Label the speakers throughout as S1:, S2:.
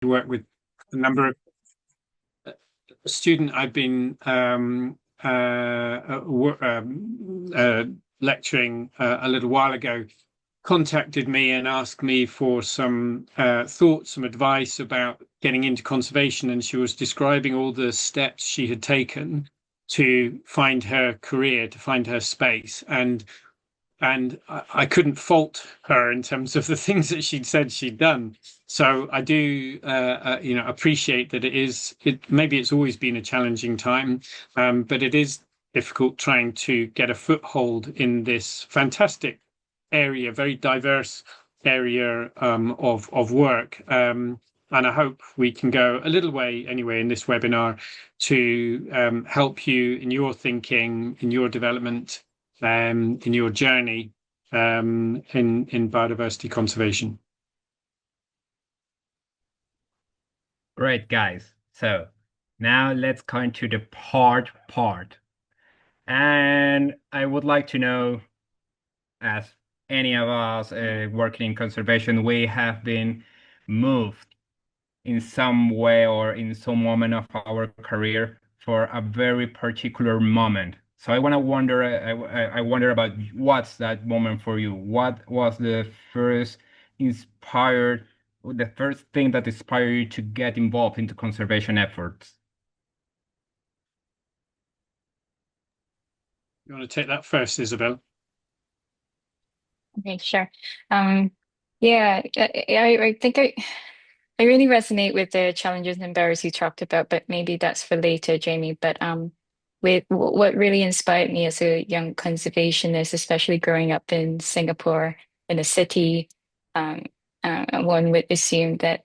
S1: work with a number of a student I've been lecturing a little while ago contacted me and asked me for some thoughts, some advice about getting into conservation. And she was describing all the steps she had taken to find her career, to find her space. And I couldn't fault her in terms of the things that she'd said she'd done. So I do, appreciate that maybe it's always been a challenging time, but it is difficult trying to get a foothold in this fantastic area, very diverse area of work. And I hope we can go a little way anyway in this webinar to help you in your thinking, in your development, in your journey in biodiversity conservation.
S2: Great, guys. So now let's go into the part. And I would like to know, as any of us working in conservation, we have been moved in some way or in some moment of our career for a very particular moment. So I wonder about what's that moment for you? What was the first thing that inspired you to get involved into conservation efforts?
S1: You want to take that first, Isabelle?
S3: Okay, sure. Yeah, I think I really resonate with the challenges and barriers you talked about, but maybe that's for later, Jamie. But with what really inspired me as a young conservationist, especially growing up in Singapore in a city, um, one would assume that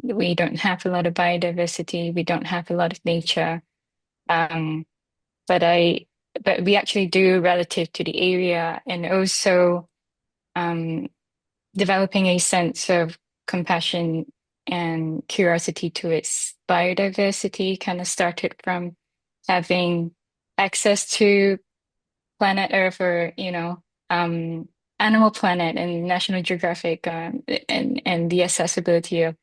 S3: we don't have a lot of biodiversity, we don't have a lot of nature, um, but but we actually do relative to the area, and also um, developing a sense of compassion and curiosity to its biodiversity kind of started from having access to planet Earth or, Animal Planet and National Geographic, and the accessibility of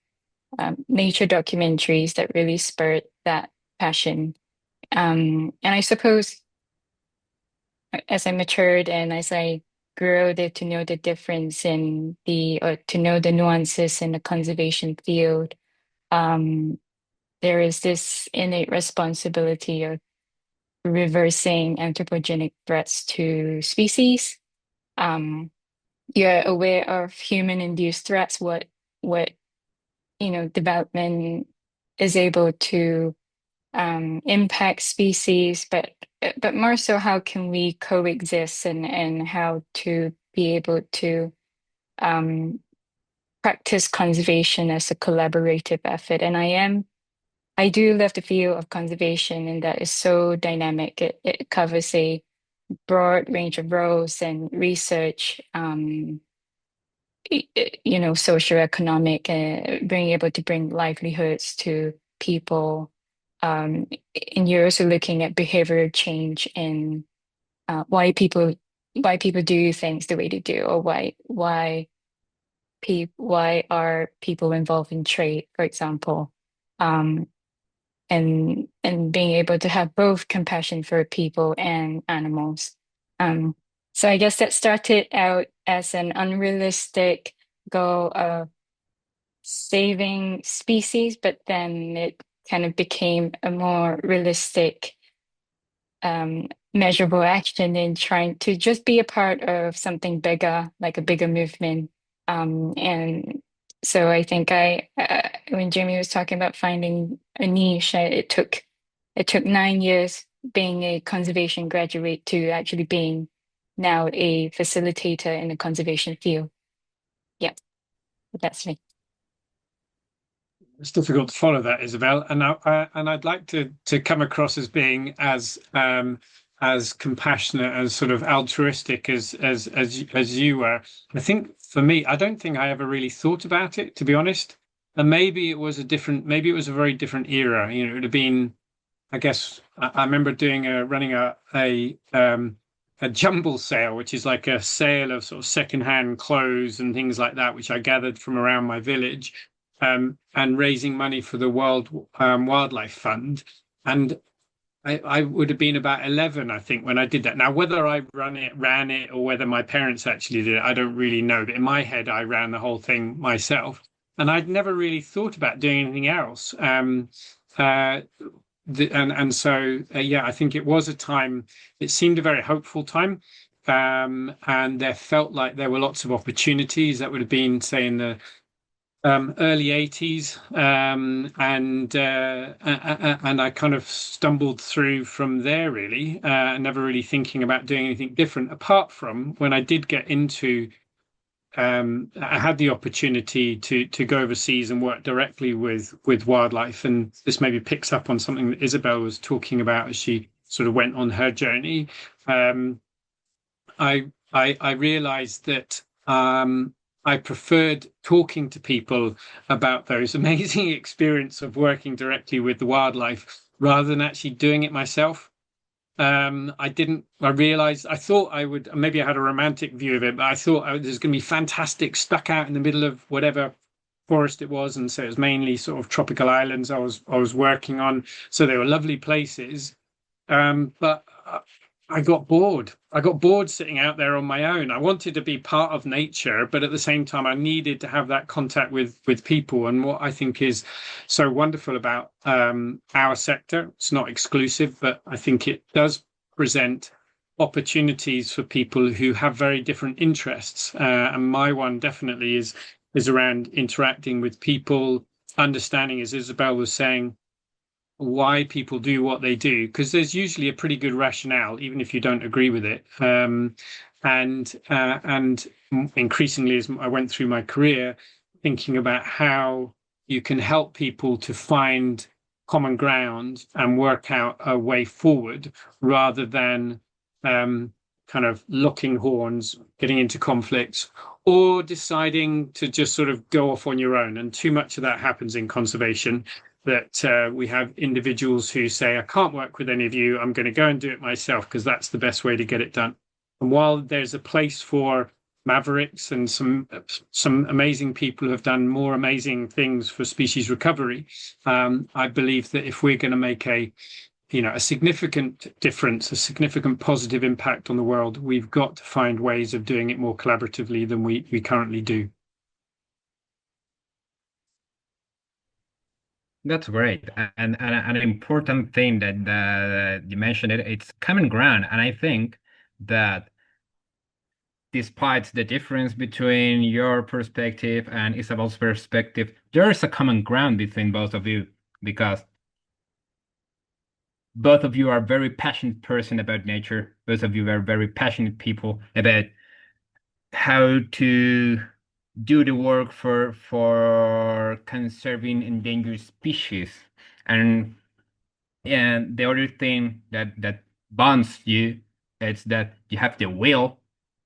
S3: nature documentaries that really spurred that passion. And I suppose as I matured and as I grew to know the difference or to know the nuances in the conservation field, um, there is this innate responsibility of reversing anthropogenic threats to species. You're aware of human-induced threats, what development is able to impact species, but more so how can we coexist and how to be able to practice conservation as a collaborative effort. And I do love the field of conservation, and that is so dynamic. It covers a broad range of roles and research, socioeconomic, being able to bring livelihoods to people. And you're also looking at behavioral change and why people do things the way they do, or why are people involved in trade, for example. Um, and being able to have both compassion for people and animals. So I guess that started out as an unrealistic goal of saving species, but then it kind of became a more realistic, measurable action in trying to just be a part of something bigger, like a bigger movement. And so I think when Jamie was talking about finding a niche, it took 9 years being a conservation graduate to actually being now a facilitator in the conservation field. Yeah, that's me.
S1: It's difficult to follow that, Isabelle, and I'd like to come across as being as compassionate, as sort of altruistic as you were. I think for me, I don't think I ever really thought about it, to be honest. And maybe it was maybe it was a very different era. It would have been, I guess, I remember running a jumble sale, which is like a sale of sort of secondhand clothes and things like that, which I gathered from around my village. and raising money for the World Wildlife Fund. And I would have been about 11, I think, when I did that. Now, whether I ran it, or whether my parents actually did it, I don't really know. But in my head, I ran the whole thing myself, and I'd never really thought about doing anything else. So I think it was a time. It seemed a very hopeful time, and there felt like there were lots of opportunities. That would have been, say, in the early 80s, and I kind of stumbled through from there, really, never really thinking about doing anything different, apart from when I did get into I had the opportunity to go overseas and work directly with wildlife, and this maybe picks up on something that Isabelle was talking about as she sort of went on her journey. I realized that I preferred talking to people about those amazing experience of working directly with the wildlife rather than actually doing it myself. I realized, I thought I would, maybe I had a romantic view of it, but I thought there's going to be fantastic stuck out in the middle of whatever forest it was. And so it was mainly sort of tropical islands I was working on. So they were lovely places. But I got bored. I got bored sitting out there on my own. I wanted to be part of nature, but at the same time, I needed to have that contact with people. And what I think is so wonderful about our sector, it's not exclusive, but I think it does present opportunities for people who have very different interests. And my one definitely is around interacting with people, understanding, as Isabelle was saying, why people do what they do, because there's usually a pretty good rationale, even if you don't agree with it. And increasingly, as I went through my career, thinking about how you can help people to find common ground and work out a way forward, rather than kind of locking horns, getting into conflicts, or deciding to just sort of go off on your own. And too much of that happens in conservation, that we have individuals who say, I can't work with any of you, I'm going to go and do it myself because that's the best way to get it done. And while there's a place for mavericks and some amazing people who have done more amazing things for species recovery, I believe that if we're going to make a significant difference, a significant positive impact on the world, we've got to find ways of doing it more collaboratively than we currently do.
S2: That's great. And an important thing that you mentioned, it's common ground. And I think that despite the difference between your perspective and Isabelle's perspective, there is a common ground between both of you, because both of you are very passionate person about nature. Both of you are very passionate people about how to do the work for conserving endangered species. And the other thing that bonds you is that you have the will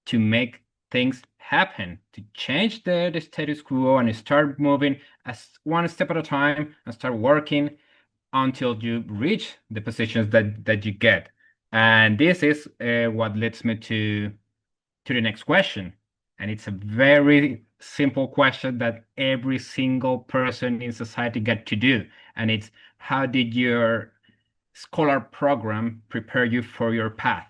S2: to make things happen, to change the status quo and start moving as one step at a time and start working until you reach the positions that you get. And this is what leads me to the next question. And it's a very simple question that every single person in society get to do. And it's, how did your scholar program prepare you for your path?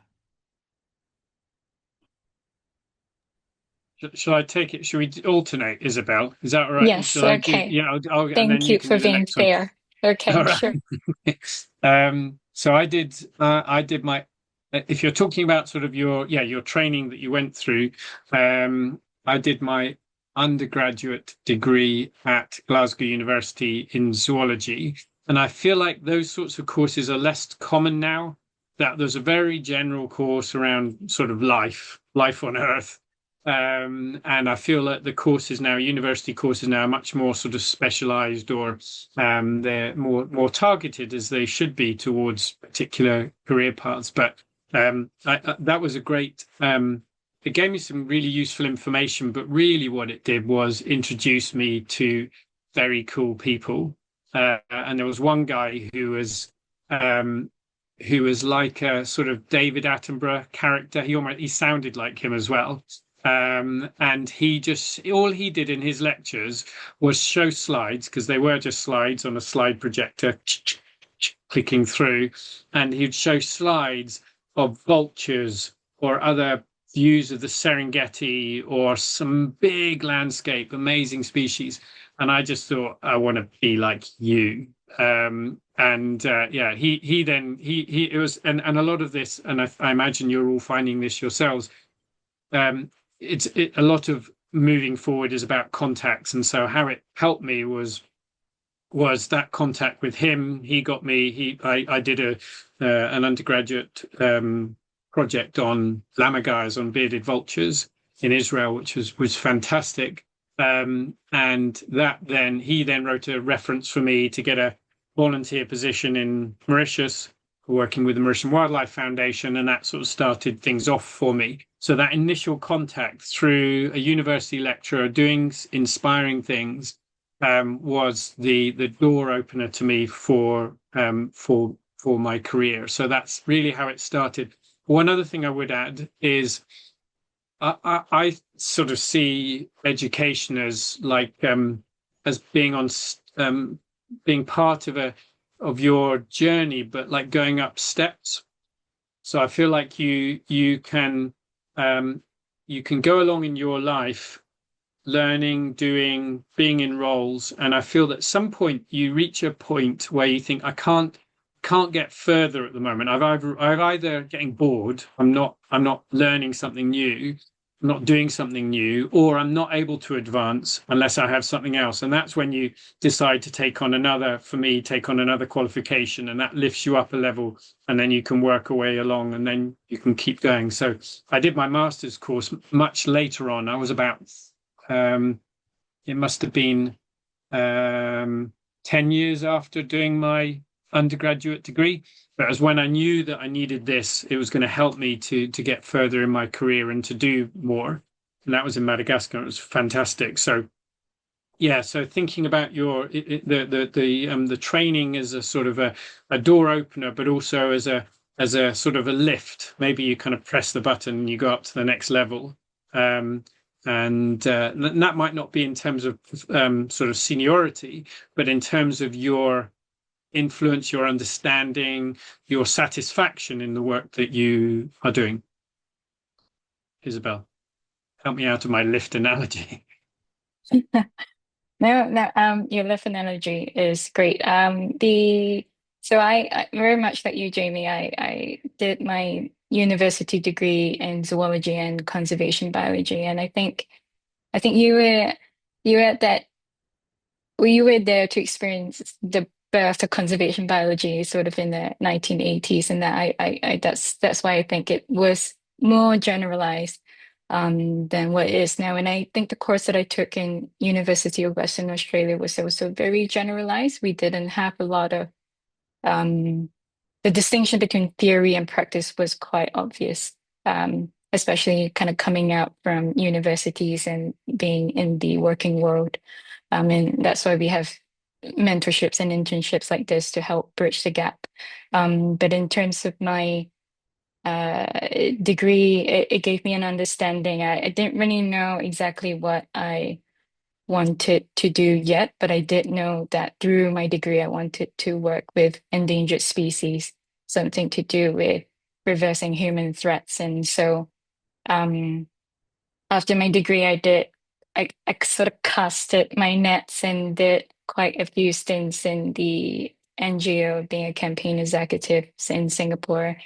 S1: Shall I take it? Should we alternate, Isabelle? Is that all right?
S3: Yes, okay.
S1: I'll
S3: Thank you for being fair. Okay,
S1: all right. Sure. So I did my, if you're talking about sort of your training that you went through, I did my undergraduate degree at Glasgow University in zoology. And I feel like those sorts of courses are less common now, that there's a very general course around sort of life on Earth. And I feel that the courses now, university courses now, are much more sort of specialized, or they're more targeted, as they should be, towards particular career paths. But that was a great, it gave me some really useful information, but really what it did was introduce me to very cool people. And there was one guy who was like a sort of David Attenborough character. He sounded like him as well. And all he did in his lectures was show slides, because they were just slides on a slide projector, clicking through, and he'd show slides of vultures or other views of the Serengeti or some big landscape, amazing species. And I just thought, I want to be like you. Yeah, it was, and a lot of this, and I imagine you're all finding this yourselves. A lot of moving forward is about contacts, and so how it helped me was that contact with him. He got me. I did an undergraduate project on lammergeiers, on bearded vultures in Israel, which was fantastic. And he then wrote a reference for me to get a volunteer position in Mauritius, working with the Mauritian Wildlife Foundation, and that sort of started things off for me. So that initial contact through a university lecturer doing inspiring things was the door opener to me for my career. So that's really how it started. One other thing I would add is I sort of see education as like as being being part of your journey, but like going up steps. So I feel like you can go along in your life, learning, doing, being in roles, and I feel that at some point you reach a point where you think, I can't get further at the moment. I'm either getting bored, I'm not learning something new, I'm not doing something new, or I'm not able to advance unless I have something else. And that's when you decide to take on another qualification, and that lifts you up a level, and then you can work away along, and then you can keep going. So I did my master's course much later on. I was about, it must have been 10 years after doing my undergraduate degree. But as when I knew that I needed this, it was going to help me to get further in my career and to do more. And that was in Madagascar. It was fantastic. So yeah, so thinking about the training as a sort of a door opener, but also as a sort of a lift. Maybe you kind of press the button and you go up to the next level. And that might not be in terms of sort of seniority, but in terms of your influence, your understanding, your satisfaction in the work that you are doing. Isabelle, help me out of my lift analogy.
S3: No, your lift analogy is great. So I very much like you, Jamie. I did my university degree in zoology and conservation biology, and I think you were at that. Well, you were there to experience the birth of conservation biology, sort of in the 1980s, and that's why I think it was more generalized than what it is now. And I think the course that I took in University of Western Australia was also very generalized. We didn't have a lot of the distinction between theory and practice was quite obvious, especially kind of coming out from universities and being in the working world. And that's why we have mentorships and internships like this to help bridge the gap. But in terms of my degree, it gave me an understanding. I didn't really know exactly what I wanted to do yet, but I did know that through my degree, I wanted to work with endangered species, something to do with reversing human threats. And so after my degree, I sort of casted my nets and did quite a few stints in the NGO, being a campaign executive in Singapore.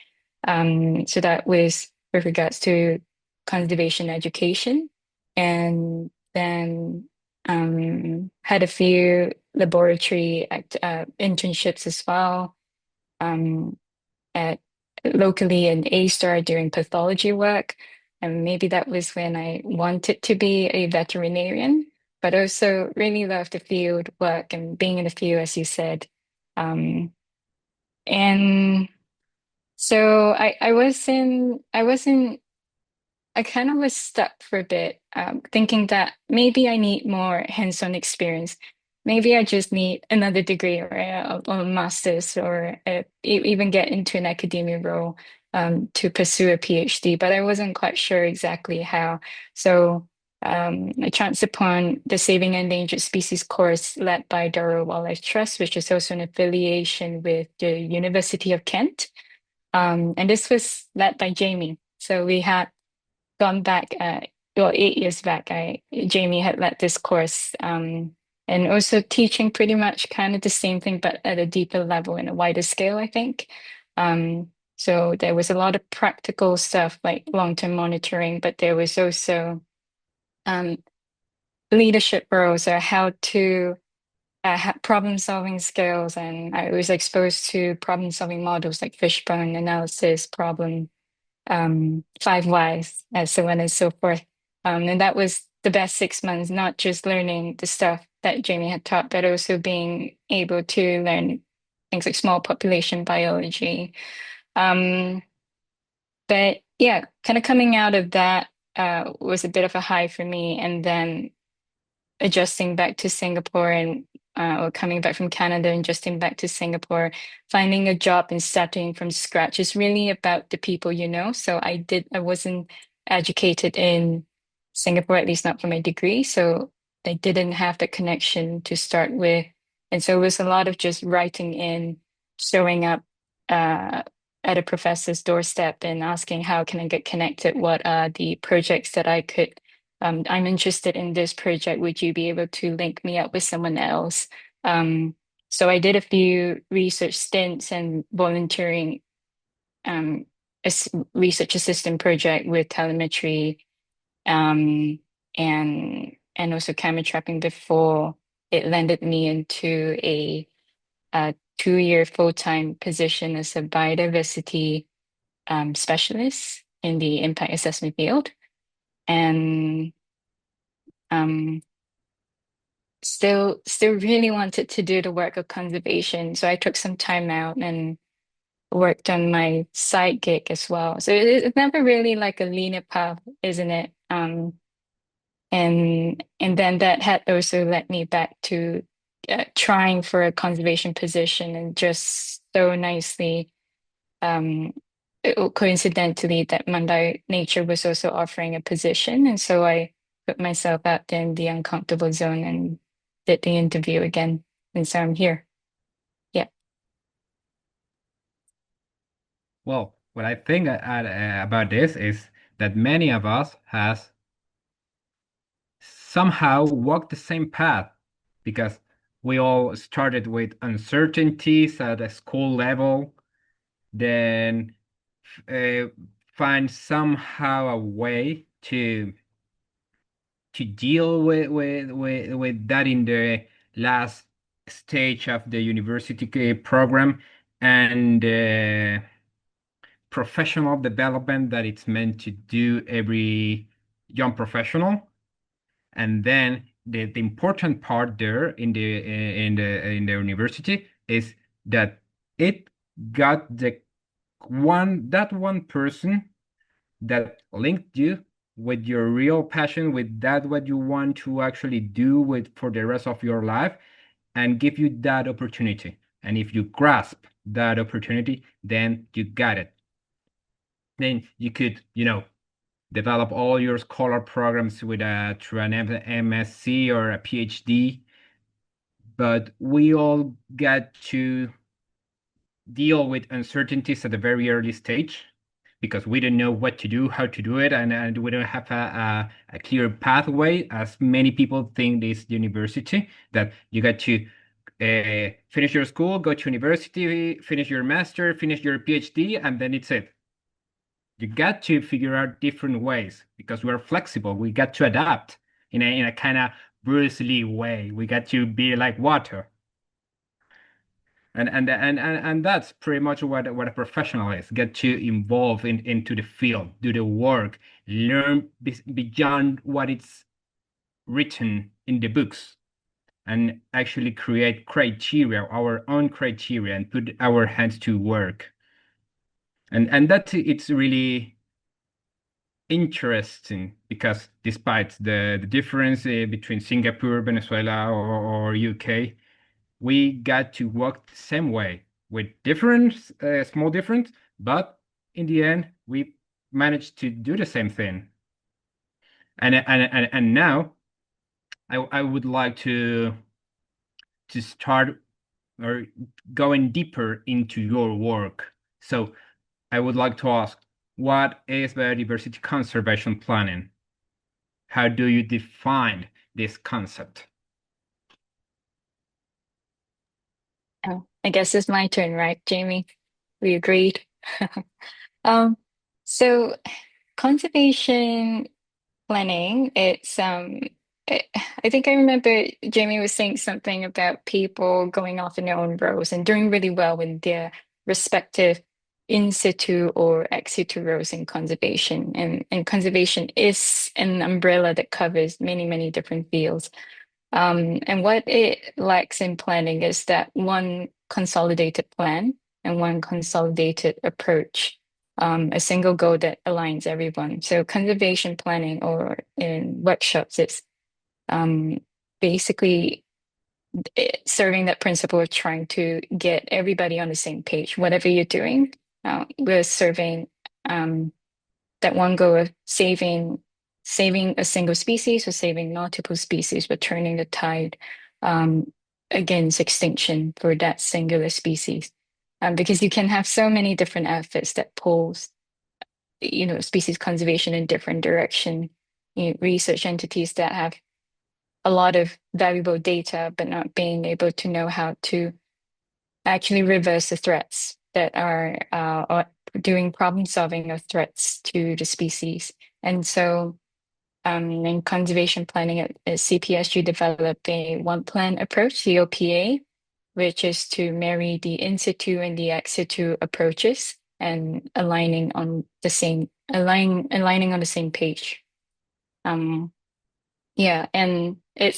S3: So that was with regards to conservation education, and then had a few laboratory internships as well, at locally in A-Star doing pathology work. And maybe that was when I wanted to be a veterinarian, but also really loved the field work and being in the field, as you said. And so I kind of was stuck for a bit, thinking that maybe I need more hands-on experience. Maybe I just need another degree or a master's, or even get into an academia role. to pursue a PhD, but I wasn't quite sure exactly how. So I chanced upon the Saving Endangered Species course led by Durrell Wildlife Trust, which is also an affiliation with the University of Kent. And this was led by Jamie. So we had gone back, well, 8 years back, Jamie had led this course, and also teaching pretty much kind of the same thing, but at a deeper level and a wider scale, I think. So there was a lot of practical stuff like long-term monitoring, but there was also leadership roles or how to problem-solving skills, and I was exposed to problem-solving models like fishbone analysis, problem 5 whys, so on and so forth. And that was the best 6 months, not just learning the stuff that Jamie had taught, but also being able to learn things like small population biology. But yeah, kind of coming out of that was a bit of a high for me. And then adjusting back to Singapore and or coming back from Canada and adjusting back to Singapore, finding a job and starting from scratch is really about the people you know. So I wasn't educated in Singapore, at least not for my degree. So I didn't have the connection to start with. And so it was a lot of just writing in, showing up at a professor's doorstep and asking, how can I get connected? What are the projects that I could I'm interested in this project. Would you be able to link me up with someone else? So I did a few research stints and volunteering research assistant project with telemetry and also camera trapping before it landed me into a 2-year full-time position as a biodiversity specialist in the impact assessment field. And still really wanted to do the work of conservation. So I took some time out and worked on my side gig as well. So it's never really like a linear path, isn't it? And then that had also led me back to trying for a conservation position, and just so nicely, coincidentally, that Mandai Nature was also offering a position, and so I put myself out there in the uncomfortable zone and did the interview again, and so I'm here. Yeah.
S2: Well, what I think about this is that many of us has somehow walked the same path, because we all started with uncertainties at a school level, then find somehow a way to deal with that in the last stage of the university program, and professional development that it's meant to do every young professional. And then the important part there in the university is that it got that one person that linked you with your real passion, with that what you want to actually do with for the rest of your life, and give you that opportunity. And if you grasp that opportunity, then you got it. Then you could, develop all your scholar programs with through an MSc or a PhD. But we all get to deal with uncertainties at a very early stage, because we don't know what to do, how to do it, and we don't have a clear pathway, as many people think this university, that you get to finish your school, go to university, finish your master, finish your PhD, and then it's it. You got to figure out different ways, because we're flexible. We got to adapt in a kind of Bruce Lee way. We got to be like water. And that's pretty much what a professional is. Get to involve into the field, do the work, learn beyond what it's written in the books, and actually create criteria, our own criteria, and put our hands to work. And that it's really interesting, because despite the difference between Singapore, Venezuela, or UK, we got to work the same way with different small difference, but in the end, we managed to do the same thing. And now I would like to start or going deeper into your work. So I would like to ask, what is biodiversity conservation planning? How do you define this concept?
S3: Oh, I guess it's my turn, right, Jamie? We agreed. So conservation planning, I think I remember Jamie was saying something about people going off in their own roles and doing really well in their respective in situ or ex situ roles in conservation. And conservation is an umbrella that covers many, many different fields. And what it lacks in planning is that one consolidated plan and one consolidated approach, a single goal that aligns everyone. So conservation planning or in workshops, it's basically serving that principle of trying to get everybody on the same page. Whatever you're doing, we're serving that one goal of saving a single species or saving multiple species, but turning the tide against extinction for that singular species. Because you can have so many different efforts that pulls, species conservation in different direction. Research entities that have a lot of valuable data, but not being able to know how to actually reverse the threats that are doing problem solving of threats to the species. And so in conservation planning at CPSG developed a one plan approach, COPA, which is to marry the in situ and the ex situ approaches and aligning on the same page. Yeah, and it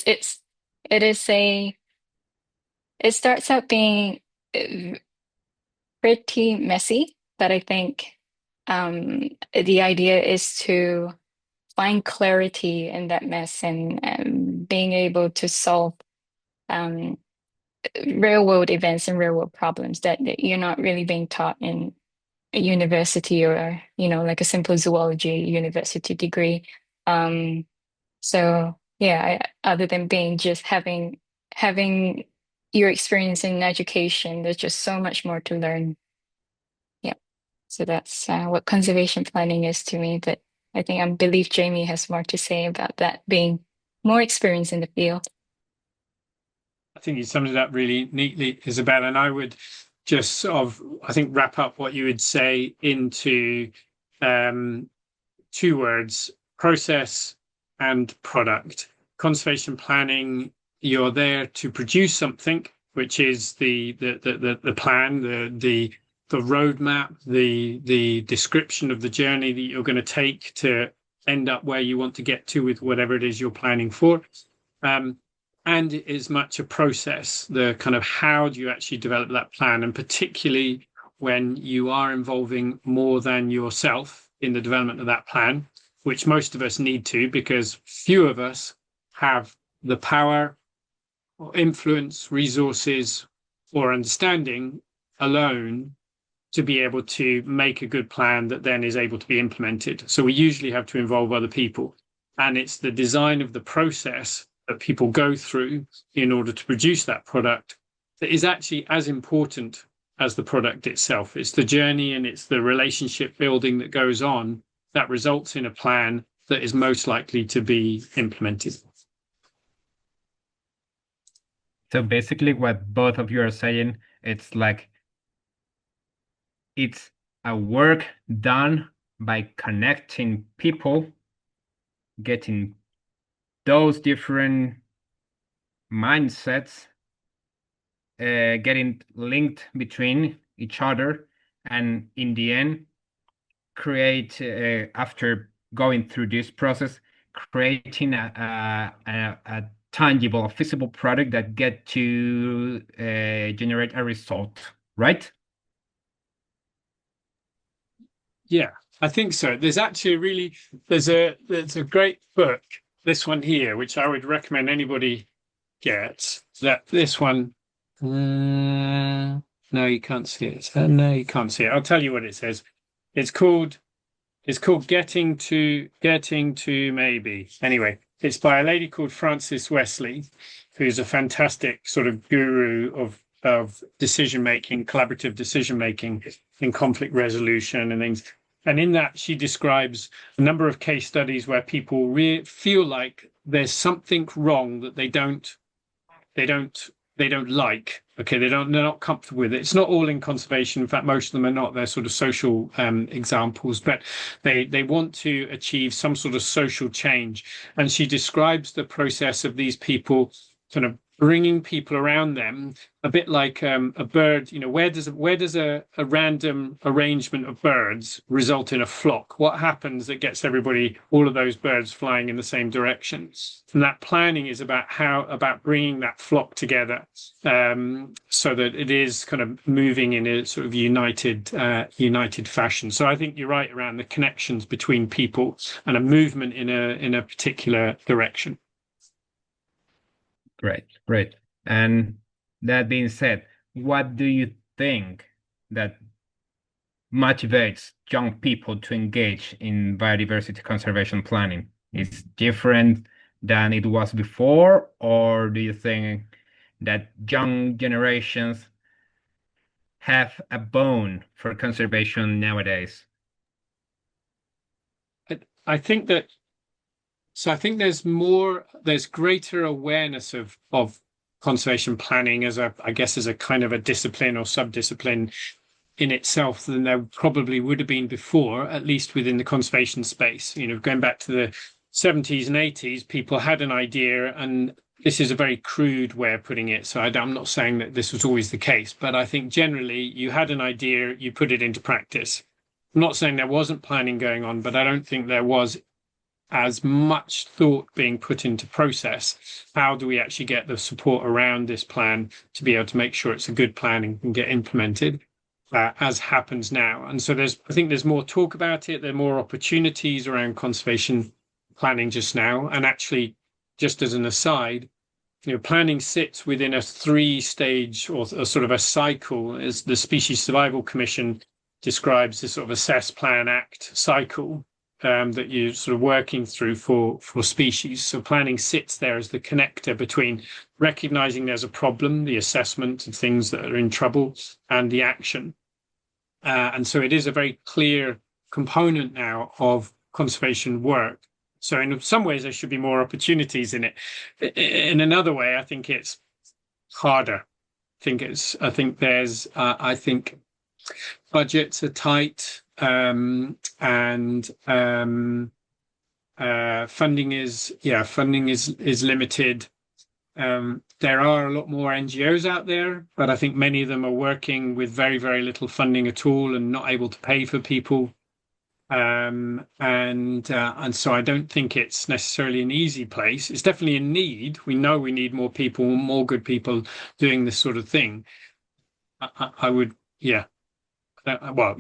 S3: starts out being pretty messy, but I think the idea is to find clarity in that mess and being able to solve real world events and real world problems that you're not really being taught in a university or, like a simple zoology university degree. So yeah, other than being just having your experience in education, there's just so much more to learn. Yeah. So that's what conservation planning is to me. But I believe Jamie has more to say about that being more experience in the field.
S1: I think you summed it up really neatly, Isabelle, and I would just sort of, I think, wrap up what you would say into two words: process and product. Conservation planning, you're there to produce something, which is the plan, the roadmap, the description of the journey that you're going to take to end up where you want to get to with whatever it is you're planning for. And it is much a process, the kind of how do you actually develop that plan, and particularly when you are involving more than yourself in the development of that plan, which most of us need to, because few of us have the power or influence, resources, or understanding alone to be able to make a good plan that then is able to be implemented. So we usually have to involve other people. And it's the design of the process that people go through in order to produce that product that is actually as important as the product itself. It's the journey and it's the relationship building that goes on that results in a plan that is most likely to be implemented.
S2: So basically what both of you are saying, it's like it's a work done by connecting people, getting those different mindsets, getting linked between each other, and in the end, create, after going through this process, creating a tangible, a feasible product that get to generate a result, right?
S1: Yeah, I think so. There's actually there's a great book, this one here, which I would recommend anybody gets. This one, no, you can't see it. No, you can't see it. I'll tell you what it says. It's called Getting to Maybe. Anyway, it's by a lady called Frances Wesley, who's a fantastic sort of guru of decision making, collaborative decision making in conflict resolution and things. And in that, she describes a number of case studies where people feel like there's something wrong that they don't like. Okay, they're not comfortable with it. It's not all in conservation. In fact, most of them are not. They're sort of social examples, but they want to achieve some sort of social change. And she describes the process of these people kind of bringing people around them, a bit like a bird. You know, where does a random arrangement of birds result in a flock? What happens that gets all of those birds flying in the same direction? And that planning is about bringing that flock together, so that it is kind of moving in a sort of united fashion. So I think you're right around the connections between people and a movement in a particular direction.
S2: Great. And that being said, what do you think that motivates young people to engage in biodiversity conservation planning? Is different than it was before, or do you think that young generations have a bone for conservation nowadays?
S1: I think there's greater awareness of conservation planning as a kind of a discipline or sub-discipline in itself than there probably would have been before, at least within the conservation space. You know, going back to the 70s and 80s, people had an idea, and this is a very crude way of putting it, so I'm not saying that this was always the case, but I think generally you had an idea, you put it into practice. I'm not saying there wasn't planning going on, but I don't think there was as much thought being put into process. How do we actually get the support around this plan to be able to make sure it's a good plan and can get implemented, as happens now? And so I think there's more talk about it. There are more opportunities around conservation planning just now. And actually, just as an aside, you know, planning sits within a 3-stage or sort of a cycle, as the Species Survival Commission describes, this sort of assess, plan, act cycle. That you're sort of working through for species. So planning sits there as the connector between recognizing there's a problem, the assessment of things that are in trouble, and the action. And so it is a very clear component now of conservation work. So in some ways, there should be more opportunities in it. In another way, I think it's harder. I think budgets are tight. And funding is limited. There are a lot more NGOs out there, but I think many of them are working with very, very little funding at all and not able to pay for people. And so I don't think it's necessarily an easy place. It's definitely a need. We know we need more people, more good people doing this sort of thing. I would, yeah. Well,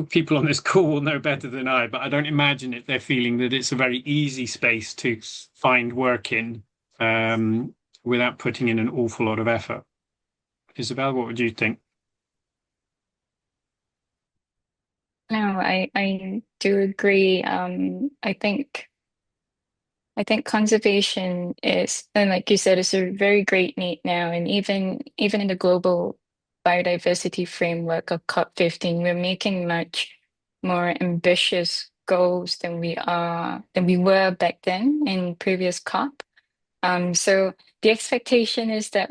S1: people on this call will know better than I, but I don't imagine they're feeling that it's a very easy space to find work in, without putting in an awful lot of effort. Isabelle, what would you think?
S3: No, I do agree. I think conservation is, and like you said, it's a very great need now, and even in the global biodiversity framework of COP15, we're making much more ambitious goals than we were back then in previous COP. So the expectation is that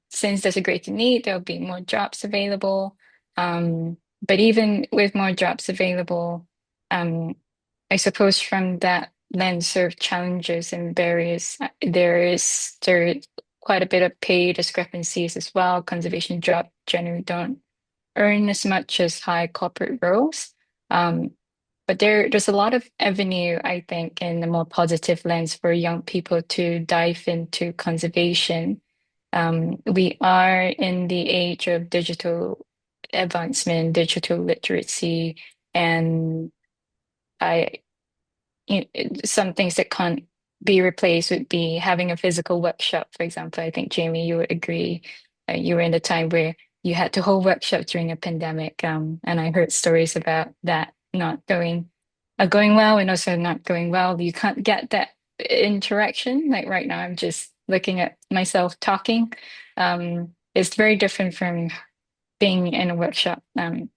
S3: since there's a greater need, there'll be more jobs available. But even with more jobs available, I suppose from that lens of challenges and barriers, there are quite a bit of pay discrepancies as well. Conservation jobs generally don't earn as much as high corporate roles. But there's a lot of avenue, I think, in the more positive lens for young people to dive into conservation. We are in the age of digital advancement, digital literacy, and some things that can't be replaced would be having a physical workshop, for example. I think, Jamie, you would agree. You were in the time where you had to hold workshops during a pandemic. And I heard stories about that not going well and also not going well. You can't get that interaction. Like right now, I'm just looking at myself talking. It's very different from being in a workshop. But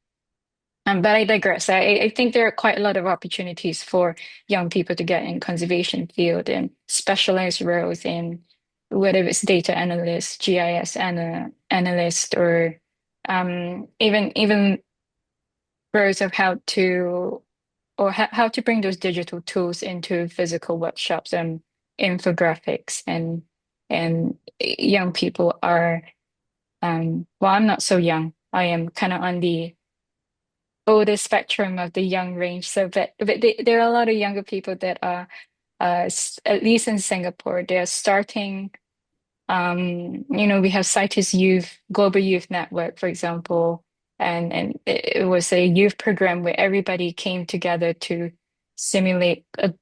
S3: I digress. I think there are quite a lot of opportunities for young people to get in conservation field and specialized roles in whether it's data analyst, GIS analyst, or even roles of how to bring those digital tools into physical workshops and infographics and young people are well, I'm not so young. I am kind of on the older spectrum of the young range. So, but there are a lot of younger people that are, at least in Singapore, they're starting. We have CITES Youth, Global Youth Network, for example, and it was a youth program where everybody came together to simulate a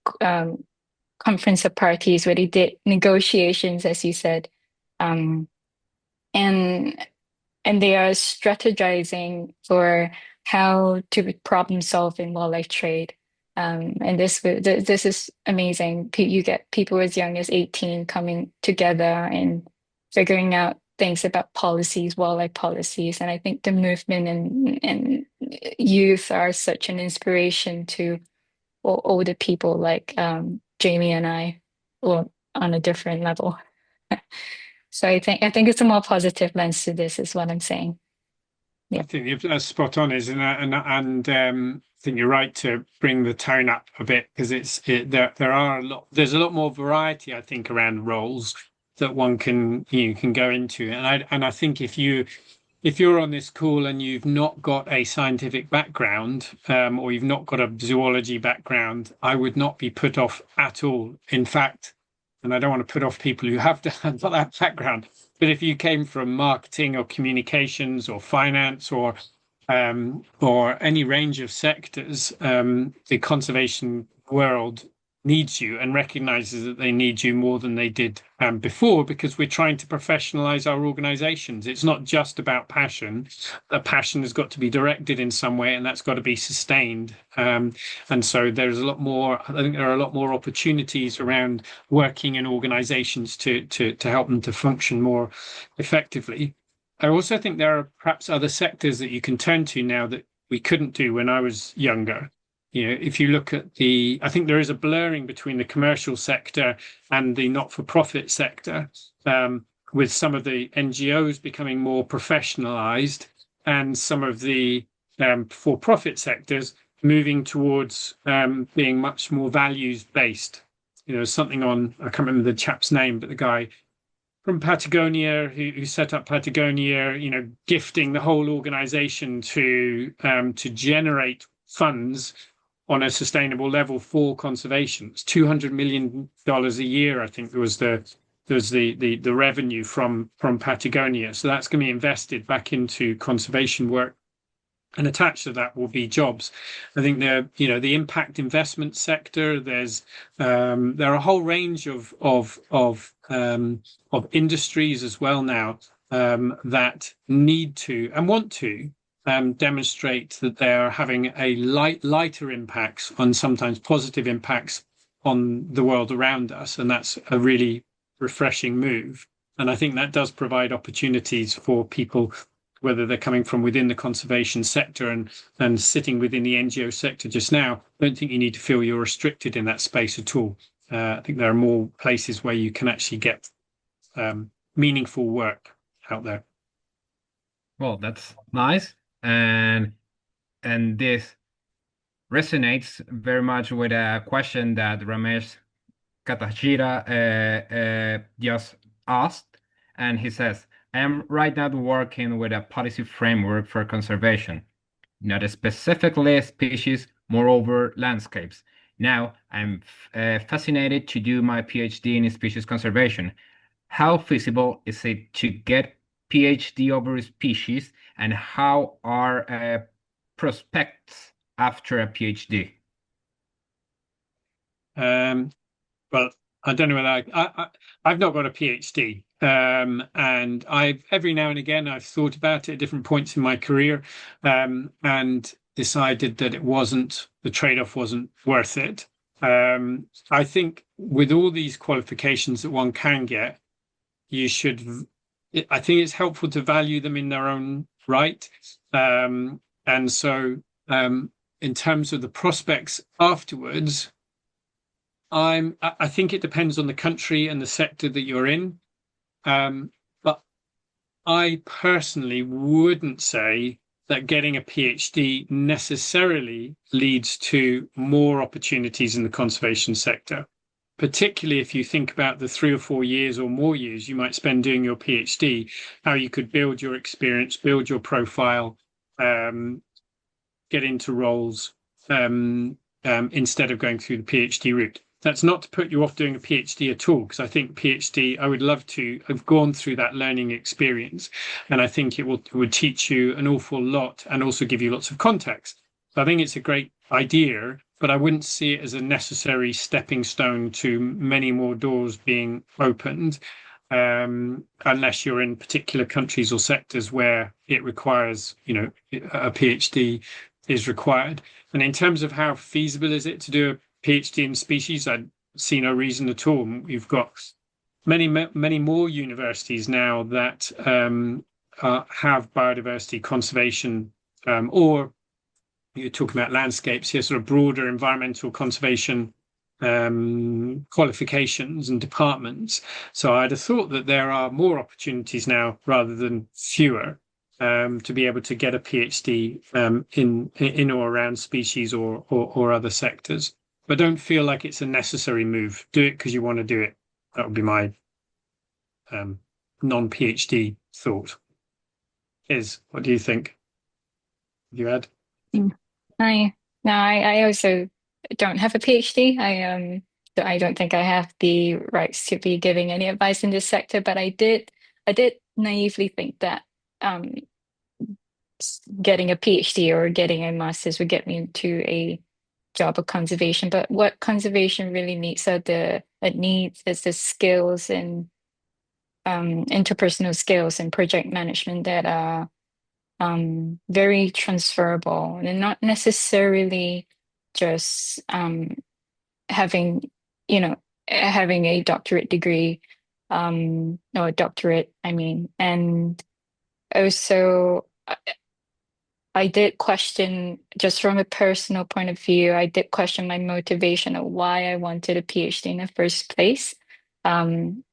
S3: conference of parties where they did negotiations, as you said, um, and and they are strategizing for how to problem solve in wildlife trade. And this is amazing. You get people as young as 18 coming together and figuring out things about policies, wildlife policies. And I think the movement and youth are such an inspiration to older people like Jamie and I, or on a different level. So I think it's a more positive lens to this, is what I'm saying.
S1: I think that's spot on, isn't it? And I think you're right to bring the tone up a bit, because there's a lot more variety, I think, around roles that one can go into. And I think if you're on this call and you've not got a scientific background, or you've not got a zoology background, I would not be put off at all. In fact, and I don't want to put off people who have got that background, but if you came from marketing or communications or finance or any range of sectors, the conservation world needs you and recognizes that they need you more than they did before, because we're trying to professionalize our organizations. It's not just about passion. The passion has got to be directed in some way, and that's got to be sustained. And so there's a lot more, I think there are a lot more opportunities around working in organizations to help them to function more effectively. I also think there are perhaps other sectors that you can turn to now that we couldn't do when I was younger. If you look at I think there is a blurring between the commercial sector and the not-for-profit sector, with some of the NGOs becoming more professionalized and some of the for-profit sectors moving towards being much more values-based. Something I can't remember the chap's name, but the guy from Patagonia who set up Patagonia, gifting the whole organization to generate funds on a sustainable level for conservation. It's $200 million a year, I think there was the revenue from Patagonia. So that's going to be invested back into conservation work, and attached to that will be jobs. I think the impact investment sector. There are a whole range of industries as well now that need to and want to demonstrate that they're having a lighter impacts on, sometimes positive impacts on the world around us. And that's a really refreshing move. And I think that does provide opportunities for people, whether they're coming from within the conservation sector and sitting within the NGO sector just now. I don't think you need to feel you're restricted in that space at all. I think there are more places where you can actually get meaningful work out there.
S2: Well, that's nice. And this resonates very much with a question that Ramesh Katashira just asked. And he says, I am right now working with a policy framework for conservation, not specifically species, moreover landscapes. Now I'm fascinated to do my PhD in species conservation. How feasible is it to get PhD over species, and how are prospects after a PhD?
S1: Well, I don't know whether I've not got a PhD, and I've every now and again I've thought about it at different points in my career, and decided that the trade-off wasn't worth it. I think with all these qualifications that one can get, I think it's helpful to value them in their own right. And so, in terms of the prospects afterwards, I think it depends on the country and the sector that you're in. But I personally wouldn't say that getting a PhD necessarily leads to more opportunities in the conservation sector, particularly if you think about the 3 or 4 years or more years you might spend doing your PhD, how you could build your experience, build your profile, get into roles instead of going through the PhD route. That's not to put you off doing a PhD at all, because I think PhD, I would love to have gone through that learning experience, and I think it would teach you an awful lot and also give you lots of context. So I think it's a great idea, but I wouldn't see it as a necessary stepping stone to many more doors being opened, unless you're in particular countries or sectors where it requires, a PhD is required. And in terms of how feasible is it to do a PhD in species, I see no reason at all. We've got many more universities now that have biodiversity conservation, or you're talking about landscapes here, sort of broader environmental conservation qualifications and departments. So I'd have thought that there are more opportunities now rather than fewer to be able to get a PhD in or around species or other sectors. But don't feel like it's a necessary move. Do it because you want to do it. That would be my non-PhD thought. What do you think? You add?
S3: I also don't have a PhD. I don't think I have the rights to be giving any advice in this sector, but I did naively think that getting a PhD or getting a master's would get me into a job of conservation. But what conservation really needs is the skills and interpersonal skills and project management that are very transferable, and not necessarily just having a doctorate degree, or a doctorate, and also I did question, just from a personal point of view, I did question my motivation of why I wanted a PhD in the first place. And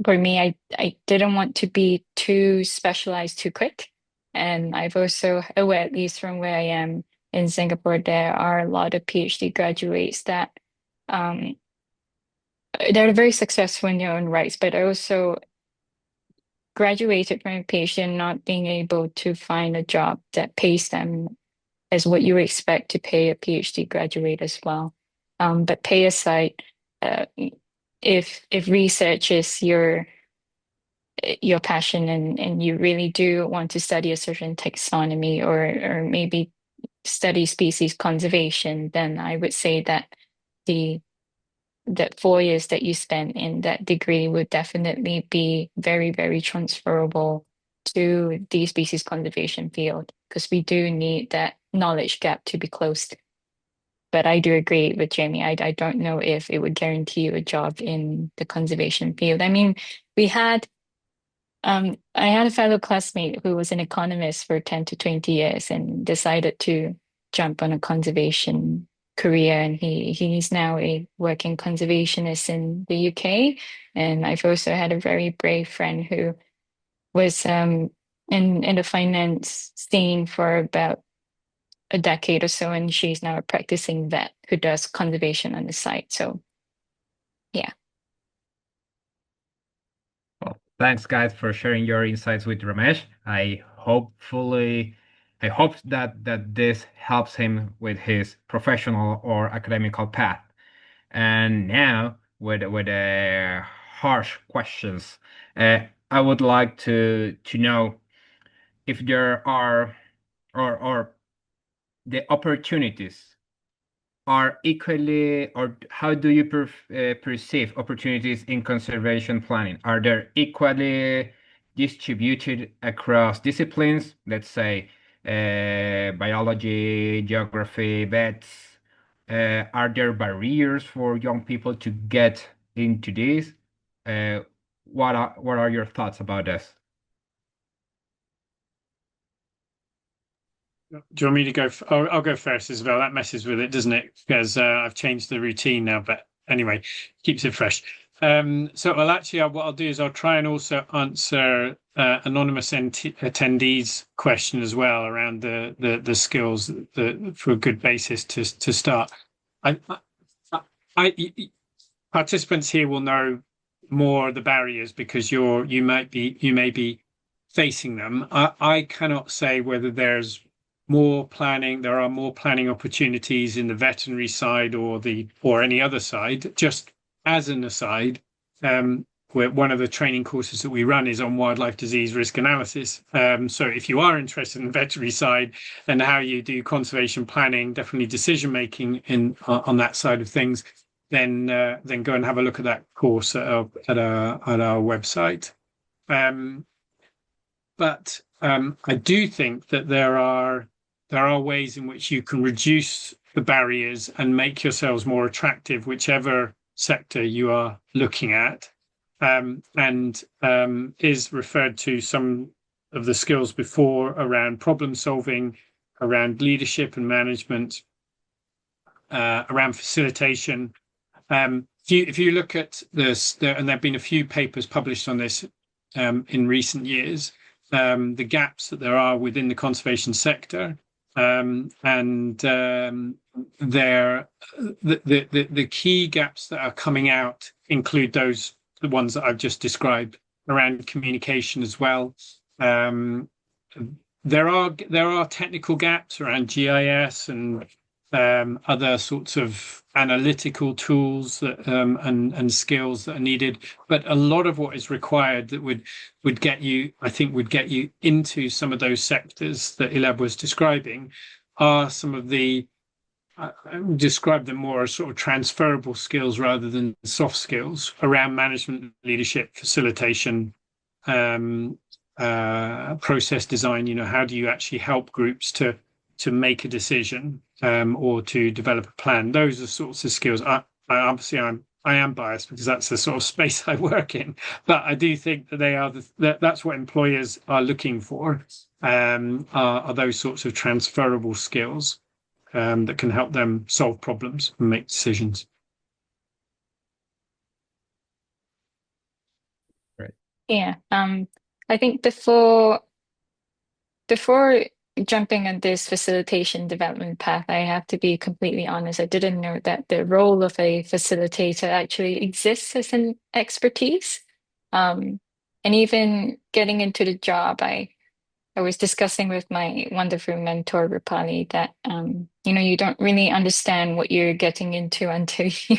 S3: for me, I didn't want to be too specialized too quick. And I've also aware, at least from where I am in Singapore, there are a lot of PhD graduates that they're very successful in their own rights, but also graduated from a PhD and not being able to find a job that pays them as what you expect to pay a PhD graduate as well. But pay aside, if research is your passion, and you really do want to study a certain taxonomy or maybe study species conservation, then I would say that that 4 years that you spend in that degree would definitely be very, very transferable to the species conservation field, because we do need that knowledge gap to be closed. But I do agree with Jamie. I don't know if it would guarantee you a job in the conservation field. I had a fellow classmate who was an economist for 10 to 20 years and decided to jump on a conservation career, and he's now a working conservationist in the UK. And I've also had a very brave friend who was in the finance scene for about a decade or so, and she's now a practicing vet who does conservation on the side. So yeah.
S2: Well, thanks guys for sharing your insights with Ramesh. I hope that this helps him with his professional or academical path. And now with the harsh questions, I would like to know if there are or the opportunities are equally, or how do you perceive opportunities in conservation planning? Are they equally distributed across disciplines? Let's say biology, geography, vets. Are there barriers for young people to get into this? What are your thoughts about this?
S1: Do you want me to go? I'll go first, Isabel. That messes with it, doesn't it? Because I've changed the routine now. But anyway, keeps it fresh. Well, actually, what I'll do is I'll try and also answer anonymous attendees' question as well around the skills for a good basis to start. Participants here will know more of the barriers because you may be facing them. I cannot say whether there are more planning opportunities in the veterinary side or any other side. Just as an aside, where one of the training courses that we run is on wildlife disease risk analysis. So if you are interested in the veterinary side and how you do conservation planning, definitely decision making on that side of things, then go and have a look at that course at our website. But I do think that there are ways in which you can reduce the barriers and make yourselves more attractive, whichever sector you are looking at, and is referred to some of the skills before around problem solving, around leadership and management, around facilitation. If you look at this, and there have been a few papers published on this in recent years, the gaps that there are within the conservation sector, the key gaps that are coming out include the ones that I've just described around communication as well. There are technical gaps around GIS and other sorts of analytical tools that and skills that are needed, but a lot of what is required that would get you into some of those sectors that Ilab was describing are some of the I would describe them more as sort of transferable skills rather than soft skills around management, leadership, facilitation, process design. How do you actually help groups to make a decision or to develop a plan? Those are sorts of skills. I am biased because that's the sort of space I work in, but I do think that that's what employers are looking for. Are those sorts of transferable skills that can help them solve problems and make decisions.
S2: Right.
S3: Yeah. I think before jumping on this facilitation development path, I have to be completely honest. I didn't know that the role of a facilitator actually exists as an expertise. And even getting into the job, I was discussing with my wonderful mentor, Rupali, that you don't really understand what you're getting into until you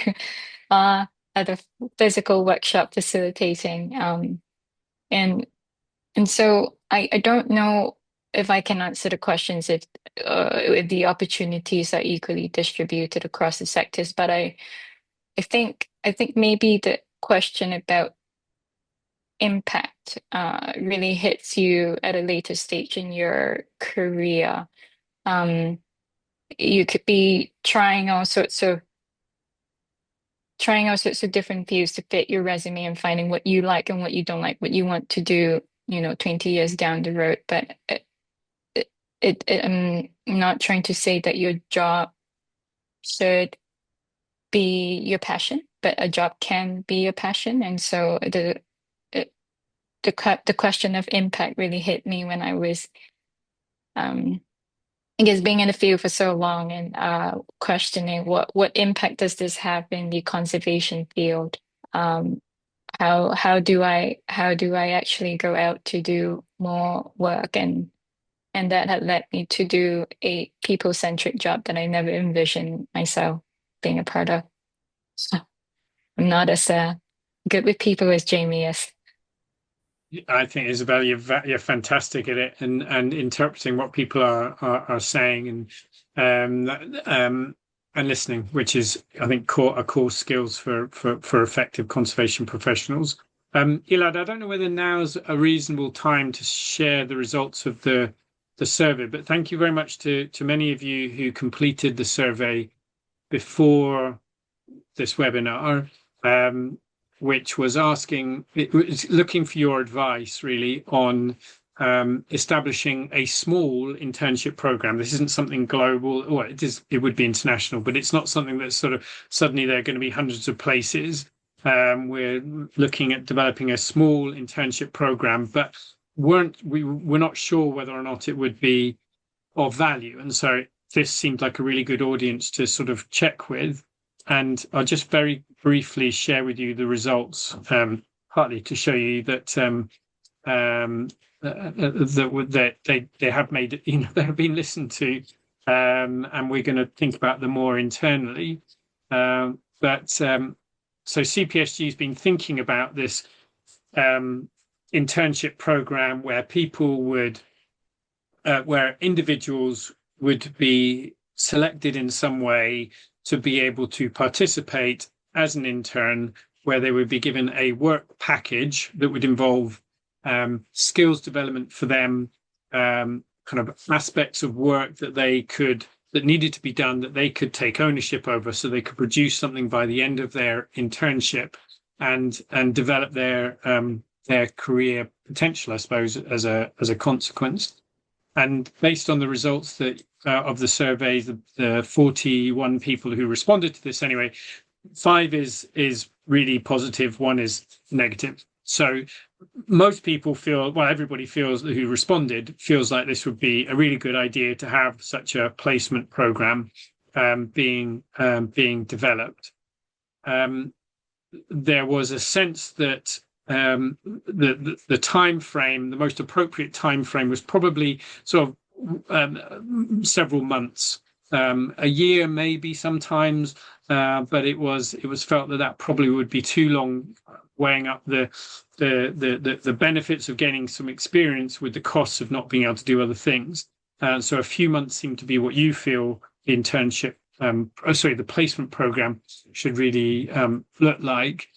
S3: are at a physical workshop facilitating. And so I don't know if I can answer the questions if the opportunities are equally distributed across the sectors, but I think maybe the question about impact really hits you at a later stage in your career. You could be trying all sorts of different views to fit your resume and finding what you like and what you don't like, what you want to do, 20 years down the road. But I'm not trying to say that your job should be your passion, but a job can be your passion. And so the question of impact really hit me when I was, I guess, being in the field for so long and questioning what impact does this have in the conservation field? How do I actually go out to do more work? And that had led me to do a people-centric job that I never envisioned myself being a part of. So I'm not as good with people as Jamie is.
S1: I think, Isabelle, you're fantastic at it and interpreting what people are saying, and and listening, which is, I think, core skills for effective conservation professionals. Elad, I don't know whether now's a reasonable time to share the results of the survey, but thank you very much to many of you who completed the survey before this webinar, which was looking for your advice really on establishing a small internship program. This isn't something global. Well, it would be international, but it's not something that's sort of suddenly there are going to be hundreds of places. We're looking at developing a small internship program, but we're not sure whether or not it would be of value. And so this seemed like a really good audience to sort of check with. And I'll just very briefly share with you the results, partly to show you that that they have made, they have been listened to, and we're going to think about them more internally. So CPSG has been thinking about this internship program where where individuals would be selected in some way to be able to participate as an intern, where they would be given a work package that would involve skills development for them, kind of aspects of work that needed to be done that they could take ownership over, so they could produce something by the end of their internship and develop their career potential, I suppose, as a consequence. And based on the results that of the survey, the 41 people who responded to this anyway, 5 is really positive, 1 is negative. So most people everybody feels who responded feels like this would be a really good idea to have such a placement program being developed. There was a sense that the time frame, the most appropriate time frame, was probably sort of several months, a year maybe sometimes, but it was felt that probably would be too long, weighing up the benefits of gaining some experience with the costs of not being able to do other things. So a few months seem to be what you feel the internship, the placement program should really look like.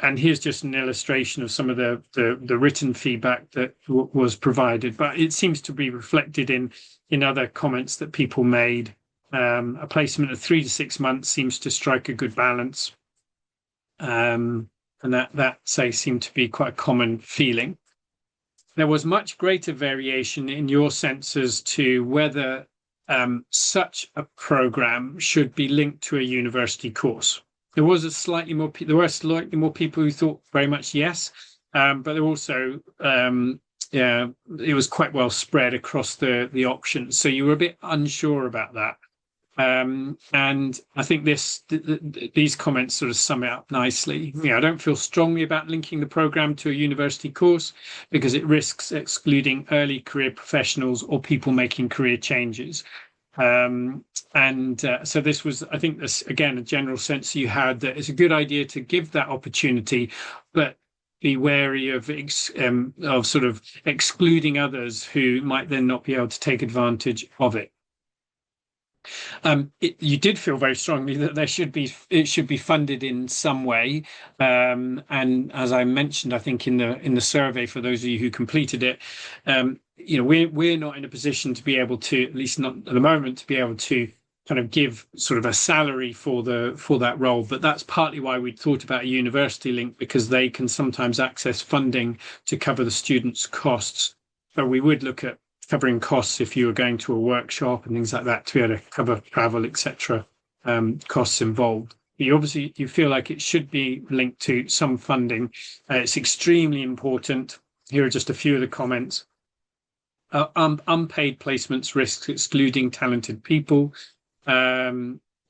S1: And here's just an illustration of some of the written feedback that was provided, but it seems to be reflected in other comments that people made. A placement of 3 to 6 months seems to strike a good balance, and that seemed to be quite a common feeling. There was much greater variation in your sense as to whether such a program should be linked to a university course. There were slightly more people who thought very much yes, but there also it was quite well spread across the options. So you were a bit unsure about that. And I think these comments sort of sum it up nicely. I don't feel strongly about linking the program to a university course because it risks excluding early career professionals or people making career changes. So this was, I think, this again a general sense you had that it's a good idea to give that opportunity, but be wary of sort of excluding others who might then not be able to take advantage of it. You did feel very strongly that it should be funded in some way, and as I mentioned, I think in the survey, for those of you who completed it, we're not in a position to be able to, at least not at the moment, to be able to kind of give sort of a salary for that role. But that's partly why we thought about a university link, because they can sometimes access funding to cover the students' costs. So we would look at covering costs if you were going to a workshop and things like that, to be able to cover travel, etc., costs involved. You feel like it should be linked to some funding. It's extremely important. Here are just a few of the comments. Unpaid placements risks excluding talented people.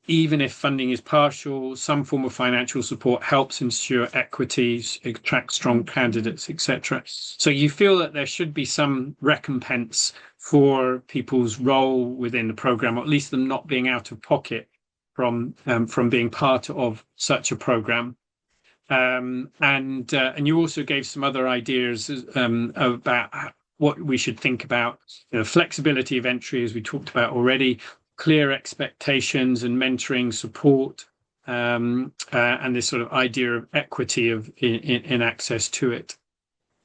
S1: Even if funding is partial, some form of financial support helps ensure equities, attract strong candidates, etc. So you feel that there should be some recompense for people's role within the program, or at least them not being out of pocket from being part of such a program. And you also gave some other ideas about what we should think about, flexibility of entry, as we talked about already, clear expectations and mentoring support, and this sort of idea of equity in access to it.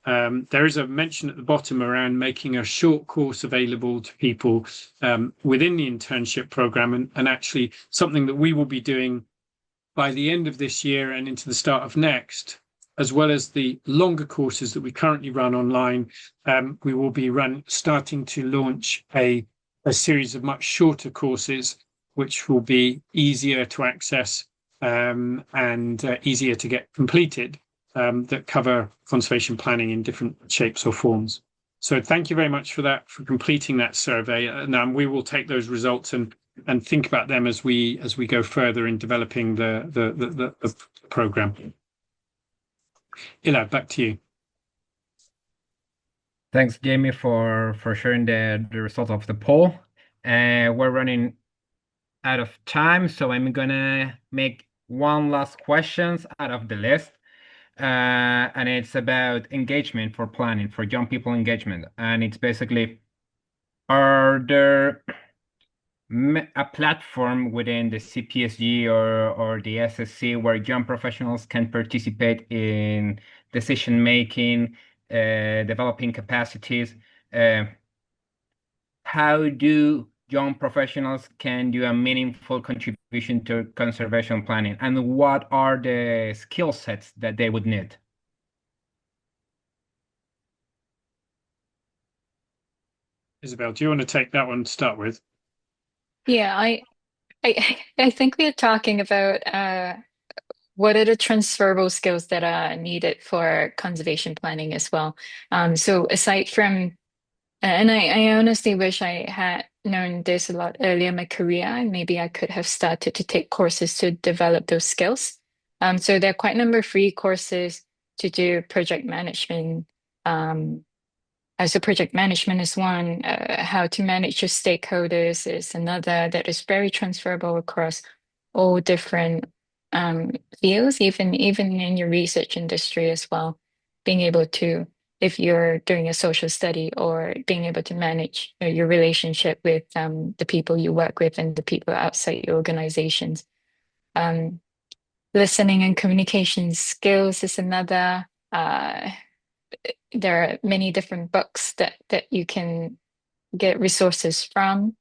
S1: There is a mention at the bottom around making a short course available to people within the internship program, and actually something that we will be doing by the end of this year and into the start of next, as well as the longer courses that we currently run online. We will be starting to launch a series of much shorter courses, which will be easier to access and easier to get completed, that cover conservation planning in different shapes or forms. So thank you very much for that, for completing that survey. And we will take those results and think about them as we go further in developing the program. Ilad, back to you.
S2: Thanks, Jamie, for sharing the result of the poll. We're running out of time, so I'm gonna make one last questions out of the list. And it's about engagement for planning, for young people engagement. And it's basically, are there a platform within the CPSG or the SSC where young professionals can participate in decision making, developing capacities? How do young professionals can do a meaningful contribution to conservation planning, and what are the skill sets that they would need?
S1: Isabelle, do you want to take that one to start with?
S3: Yeah, I think we're talking about what are the transferable skills that are needed for conservation planning as well. So aside from, and I honestly wish I had known this a lot earlier in my career, and maybe I could have started to take courses to develop those skills. So there are quite a number of free courses to do project management. So project management is one, how to manage your stakeholders is another that is very transferable across all different fields, even in your research industry as well. Being able to, if you're doing a social study, or being able to manage your relationship with the people you work with and the people outside your organizations. Listening and communication skills is another. There are many different books that you can get resources from.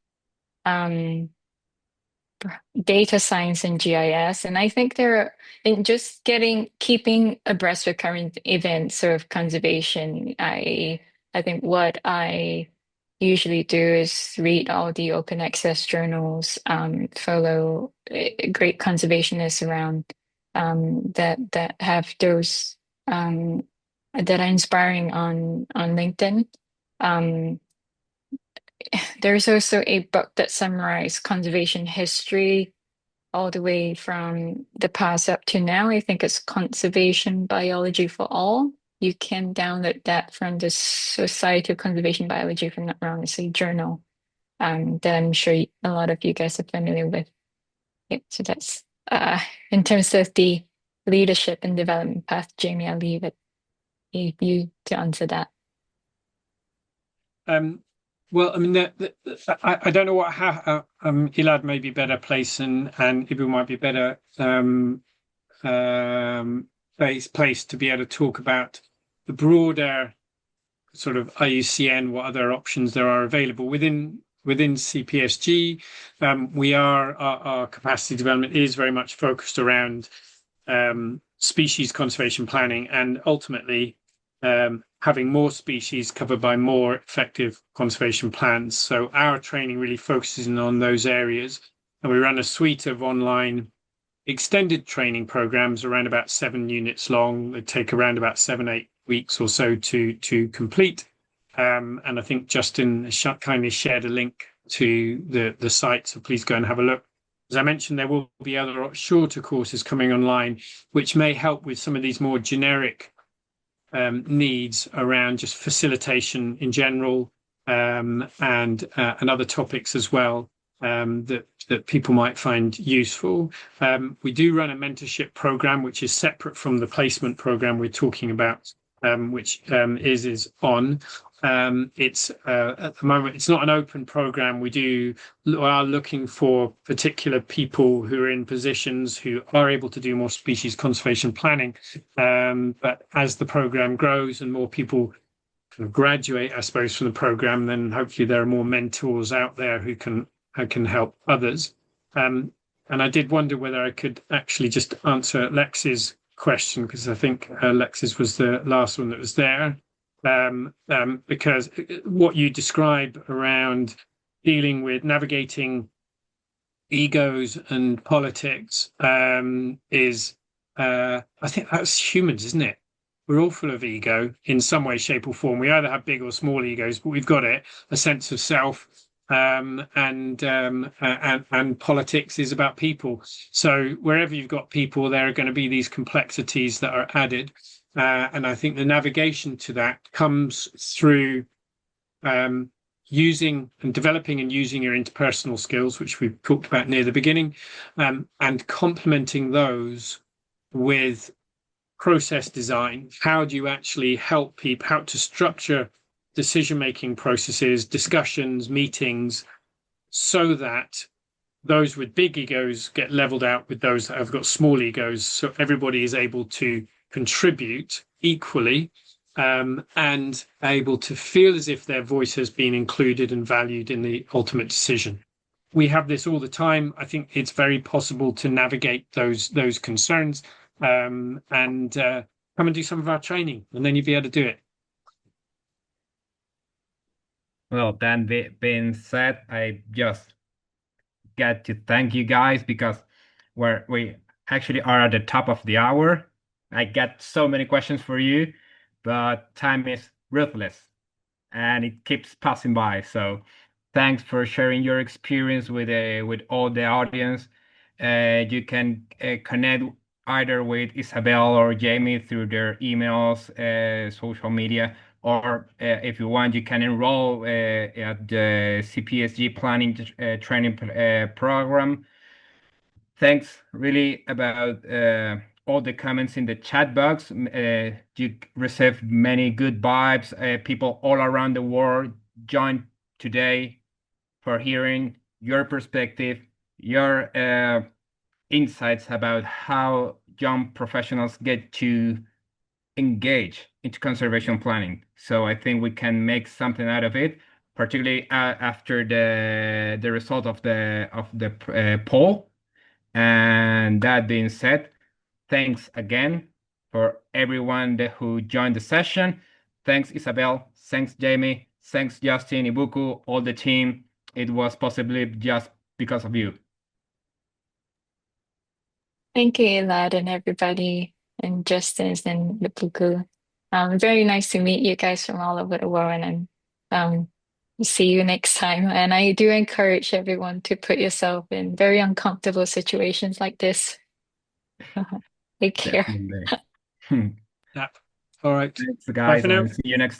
S3: Data science and GIS, and I think in just keeping abreast of current events of conservation. I think what I usually do is read all the open access journals, follow great conservationists around that have those that are inspiring on LinkedIn. There's also a book that summarizes conservation history all the way from the past up to now. I think it's Conservation Biology for All. You can download that from the Society of Conservation Biology, if I'm not wrong. It's a journal that I'm sure a lot of you guys are familiar with. Yeah, so that's in terms of the leadership and development path. Jamie, I'll leave it you to answer that.
S1: Well, I mean, I don't know how Ilad may be better placed, and Ibu might be better placed to be able to talk about the broader sort of IUCN, what other options there are available within CPSG. Our capacity development is very much focused around species conservation planning, and ultimately having more species covered by more effective conservation plans. So our training really focuses on those areas, and we run a suite of online extended training programs around about 7 units long. They take around about 7-8 weeks or so to complete. And I think Justin kindly shared a link to the site, so please go and have a look. As I mentioned, there will be other shorter courses coming online, which may help with some of these more generic needs around just facilitation in general, and other topics as well, that people might find useful. We do run a mentorship program, which is separate from the placement program we're talking about, which is on. It's at the moment, it's not an open program. We are looking for particular people who are in positions who are able to do more species conservation planning. But as the program grows and more people kind of graduate, I suppose, from the program, then hopefully there are more mentors out there who can help others. And I did wonder whether I could actually just answer Lex's question, because I think Lex's was the last one that was there. Because what you describe around dealing with navigating egos and politics is, I think that's humans, isn't it? We're all full of ego in some way, shape, or form. We either have big or small egos, but we've got it, a sense of self. And politics is about people. So wherever you've got people, there are going to be these complexities that are added. And I think the navigation to that comes through using and developing and using your interpersonal skills, which we talked about near the beginning, and complementing those with process design. How do you actually help people, how to structure decision-making processes, discussions, meetings, so that those with big egos get leveled out with those that have got small egos, so everybody is able to contribute equally and able to feel as if their voice has been included and valued in the ultimate decision. We have this all the time. I think it's very possible to navigate those concerns and come and do some of our training, and then you'll be able to do it.
S2: Well, that being said, I just get to thank you guys, because we actually are at the top of the hour. I get so many questions for you, but time is ruthless and it keeps passing by. So thanks for sharing your experience with all the audience. You can connect either with Isabelle or Jamie through their emails, social media, or if you want, you can enroll at the CPSG planning training program. Thanks really about all the comments in the chat box. You received many good vibes. People all around the world joined today for hearing your perspective, your insights about how young professionals get to engage into conservation planning. So I think we can make something out of it, particularly after the result of the poll. And that being said, thanks again for everyone who joined the session. Thanks, Isabelle. Thanks, Jamie. Thanks, Justin, Ibuku, all the team. It was possibly just because of you.
S3: Thank you, Elad, and everybody, and Justin and Ibuku. Very nice to meet you guys from all over the world, and see you next time. And I do encourage everyone to put yourself in very uncomfortable situations like this. Take care.
S2: Yeah.
S1: Yeah. All right.
S2: Thanks, guys.
S1: Bye for now.
S2: And see you next time.